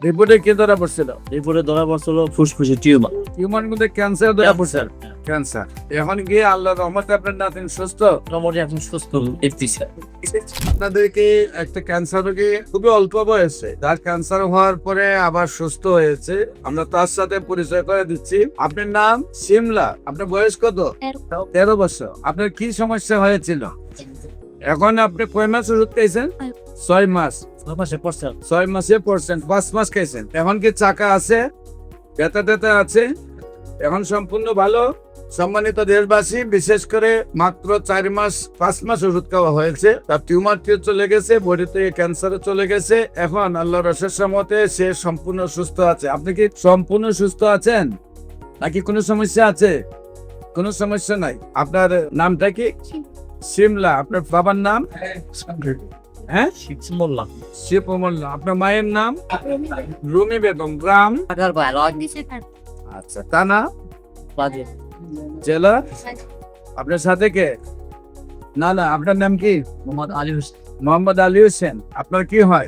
রিপোর্টে কি ধরা পড়ছিল? এরপরে ধরা পড়ছিল ফুসফুসে টিউমার। টিউমার মধ্যে ক্যান্সার ধরা পড়ছে। ক্যান্সার এখন গিয়ে আল্লাহর রহমতে আপনার নাতিন সুস্থ। মোটামুটি এখন সুস্থ দেখতেছি। আপনাদেরকে একটা ক্যান্সার রোগী খুবই অল্প বয়সে, যার ক্যান্সার হওয়ার পরে আবার সুস্থ হয়েছে, আমরা তার সাথে পরিচয় করে দিচ্ছি। আপনার নাম সিমলা, আপনার বয়স কত? 13 বছর। আপনার কি সমস্যা হয়েছিল? এখন আপনি কয় মাস ওষুধ খাইছেন? 6 মাস। 6 মাসে পড়ছে। 6 মাসে পড়ছেন, 5 মাস খাইছেন। এখন কি চাকা আছে? ব্যথা ট্যাথা আছে? এখন সম্পূর্ণ ভালো। সম্মানিত দেশবাসী, বিশেষ করে মাত্র 4 মাস 5 মাস ওষুধ খাওয়া হয়েছে, তার টিউমারটিও চলে গেছে, বডি থেকে ক্যান্সারও চলে গেছে। এখন আল্লাহর অশেষ রহমতে সে সম্পূর্ণ সুস্থ আছে। আপনি কি সম্পূর্ণ সুস্থ আছেন নাকি কোনো সমস্যা আছে? কোনো সমস্যা নাই। আপনার নামটা কি? সিমলা। আপনার বাবার নাম? হ্যাঁ, মোল্লা। শিব মোল্লা। আপনার মায়ের নাম? রুমি বেগম। গ্রাম? আচ্ছা, থানা? জেলা? আপনার সাথে কে? না না, আপনার নাম কি? মোহাম্মদ আলী হোসেন। মোহাম্মদ আলী হোসেন। আপনার কি হয়?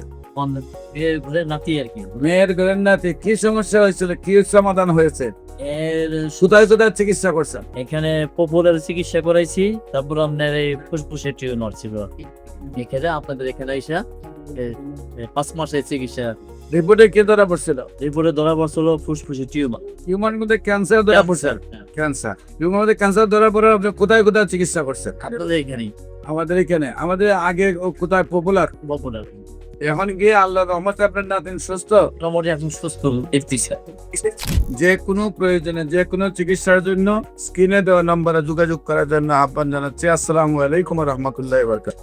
নাতি আর কি। মেয়ের ঘরের নাতি। কি সমস্যা হয়েছিল, কি সমাধান হয়েছে? এর কোথায় কোথায় চিকিৎসা করছেন? এখানে পপুলার চিকিৎসা করাইছি, তারপর আপনার এই ফুসফুসের টিউমার ছিল। এখানে আপনাদের এখানে আইসা 5 মাসের চিকিৎসা। রিপোর্টে কি ধরা পড়ছিল? এরপরে ধরা পড়ছিল ফুসফুসে টিউমার। টিউমার মধ্যে ক্যান্সার ধরা পড়ছে। ক্যান্সার। টিউমার মধ্যে ক্যান্সার ধরা পড়ে আপনি কোথায় কোথায় চিকিৎসা করছেন? আপনাদের এখানেই আমাদের এখানে। আমাদের আগে কোথায় পপুলার? পপুলার। এখন গিয়ে আল্লাহর রহমতে আপনার নাতিন সুস্থ। মোটামুটি এখন সুস্থ দেখতেছি। যে কোনো প্রয়োজনে, যে কোনো চিকিৎসার জন্য স্ক্রিনে দেওয়া নম্বরে যোগাযোগ করার জন্য আহ্বান জানাচ্ছি। আসসালামু আলাইকুম ওয়া রাহমাতুল্লাহি ওয়া বারাকাতুহু।